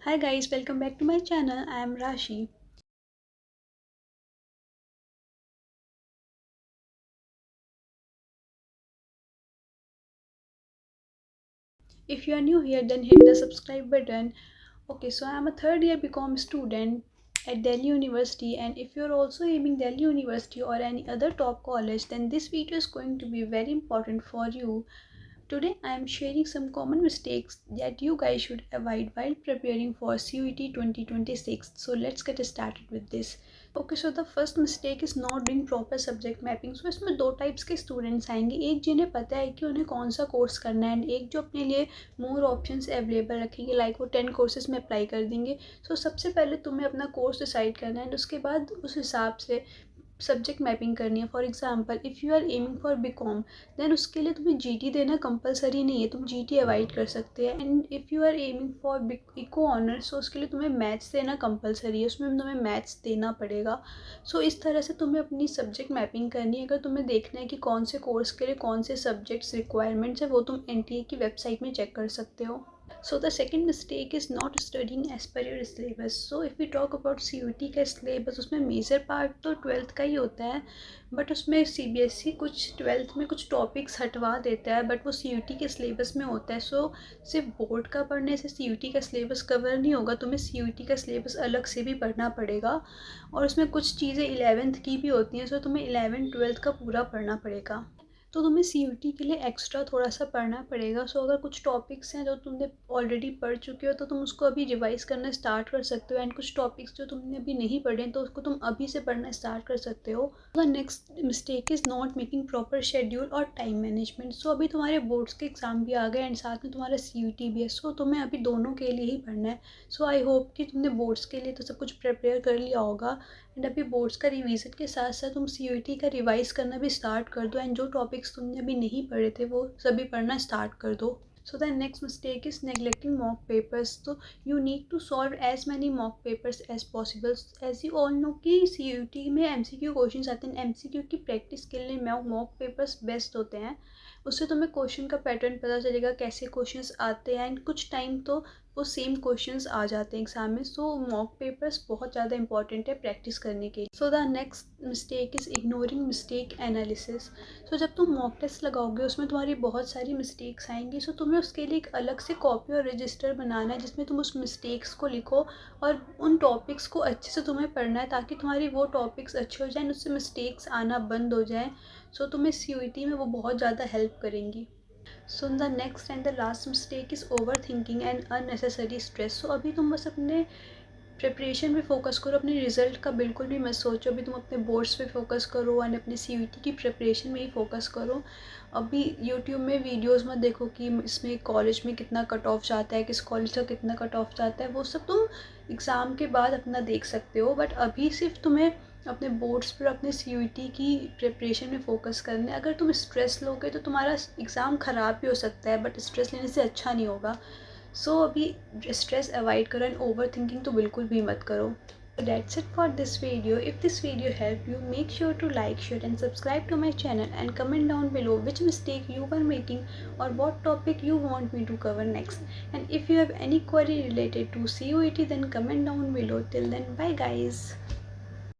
Hi guys, welcome back to my channel. I am Rashi. If you are new here, then hit the subscribe button. Okay, so I am a third year BCom student at Delhi University, and if you're also aiming Delhi University or any other top college, then this video is going to be very important for you. Today I am sharing some common mistakes that you guys should avoid while preparing for CUET 2026. So let's get started with this. Okay so the first mistake is not doing proper subject mapping. So इसमें दो types के students आएंगे, एक जिन्हें पता है कि उन्हें कौन सा कोर्स करना है एंड एक जो अपने लिए मोर ऑप्शंस अवेलेबल रखेंगे, लाइक वो 10 कोर्सेज में अप्लाई कर देंगे। सो सबसे पहले तुम्हें अपना कोर्स डिसाइड करना है एंड उसके बाद उस हिसाब से सब्जेक्ट मैपिंग करनी है। For example if you are aiming for BCom, then उसके लिए तुम्हें जीटी देना कंपलसरी नहीं है, तुम जीटी अवॉइड कर सकते हैं। And if you are aiming for eco honours, तो उसके लिए तुम्हें मैथ्स देना कंपलसरी है, उसमें तुम्हें मैथ्स देना पड़ेगा। सो इस तरह से तुम्हें अपनी सब्जेक्ट मैपिंग करनी है। अगर तुम्हें देखना है कि कौन से कोर्स के लिए कौन से सब्जेक्ट्स रिक्वायरमेंट्स है, वो तुम एनटीए की वेबसाइट में चेक कर सकते हो। So the second mistake is not studying as per your syllabus. So if we talk about CUT का syllabus, उसमें मेजर पार्ट तो 12th का ही होता है, बट उसमें CBSE कुछ 12th में कुछ टॉपिक्स हटवा देता है, बट वो CUT के सिलेबस में होता है। सो सिर्फ बोर्ड का पढ़ने से CUT का सिलेबस कवर नहीं होगा, तुम्हें CUT का सिलेबस अलग से भी पढ़ना पड़ेगा। और उसमें कुछ चीज़ें 11th की भी होती हैं, सो तुम्हें 11 12th का पूरा पढ़ना पड़ेगा। तो तुम्हें CUT के लिए एक्स्ट्रा थोड़ा सा पढ़ना पड़ेगा। सो अगर कुछ टॉपिक्स हैं जो तुमने ऑलरेडी पढ़ चुके हो, तो तुम उसको अभी रिवाइज करना स्टार्ट कर सकते हो, एंड कुछ टॉपिक्स जो तुमने अभी नहीं पढ़े तो उसको तुम अभी से पढ़ना स्टार्ट कर सकते हो। The next mistake is not making proper schedule और टाइम मैनेजमेंट। सो अभी तुम्हारे बोर्ड्स के एग्ज़ाम भी आ गए एंड साथ में तुम्हारा CUT भी है, सो तुम्हें अभी दोनों के लिए ही पढ़ना है। सो आई होप कि तुमने बोर्ड्स के लिए तो सब कुछ प्रिपेयर कर लिया होगा, एंड अभी बोर्ड्स का रिवीजन के साथ साथ तुम CUT का रिवाइज करना भी स्टार्ट कर दो, एंड जो टॉपिक्स तुमने अभी नहीं पढ़े थे वो सभी पढ़ना स्टार्ट कर दो। So the next mistake is neglecting mock papers. तो you need to solve as many mock papers as possible. As you all know कि CUT में MCQ क्वेश्चंस आते हैं, MCQ की प्रैक्टिस के लिए मॉक पेपर्स बेस्ट होते हैं। उससे तुम्हें क्वेश्चन का पैटर्न पता चलेगा, कैसे क्वेश्चंस आते हैं, एंड कुछ टाइम तो वो सेम क्वेश्चंस आ जाते हैं एग्जाम में। सो मॉक पेपर्स बहुत ज़्यादा इंपॉर्टेंट है प्रैक्टिस करने के लिए। So the next mistake is ignoring mistake analysis. So जब तुम मॉक टेस्ट लगाओगे उसमें तुम्हारी बहुत सारी मिस्टेक्स आएंगी, सो तुम्हें उसके लिए एक अलग से कॉपी और रजिस्टर बनाना है जिसमें तुम उस मिस्टेक्स को लिखो और उन टॉपिक्स को अच्छे से तुम्हें पढ़ना है, ताकि तुम्हारी वो टॉपिक्स अच्छे हो जाएँ, उससे मिस्टेक्स आना बंद हो जाएँ। सो तुम्हें CUT में वो बहुत ज़्यादा हेल्प करेंगी। So the next and the last mistake is over thinking and unnecessary stress. So अभी तुम बस अपने प्रिपरेशन पे फोकस करो, अपने रिजल्ट का बिल्कुल भी मत सोचो। अभी तुम अपने बोर्ड्स पे फोकस करो एंड अपने CUT की प्रिपरेशन में ही फोकस करो। अभी यूट्यूब में वीडियोस मत देखो कि इसमें कॉलेज में कितना कट ऑफ जाता है, किस कॉलेज का कितना कट ऑफ जाता है, वो सब तुम एग्ज़ाम के बाद अपना देख सकते हो। बट अभी सिर्फ तुम्हें अपने बोर्ड्स पर अपने CUT की प्रिपरेशन में फ़ोकस करना है। अगर तुम स्ट्रेस लोगे तो तुम्हारा एग्ज़ाम ख़राब भी हो सकता है, बट स्ट्रेस लेने से अच्छा नहीं होगा। सो अभी स्ट्रेस अवॉइड करो एंड ओवर थिंकिंग तो बिल्कुल भी मत करो। So that's it for this video. If this video helped you, make sure to like, share and subscribe to my channel, and comment down below which mistake you were making or what topic you want me to cover next. And if you have any query related to CUET, then comment down below. Till then, bye guys.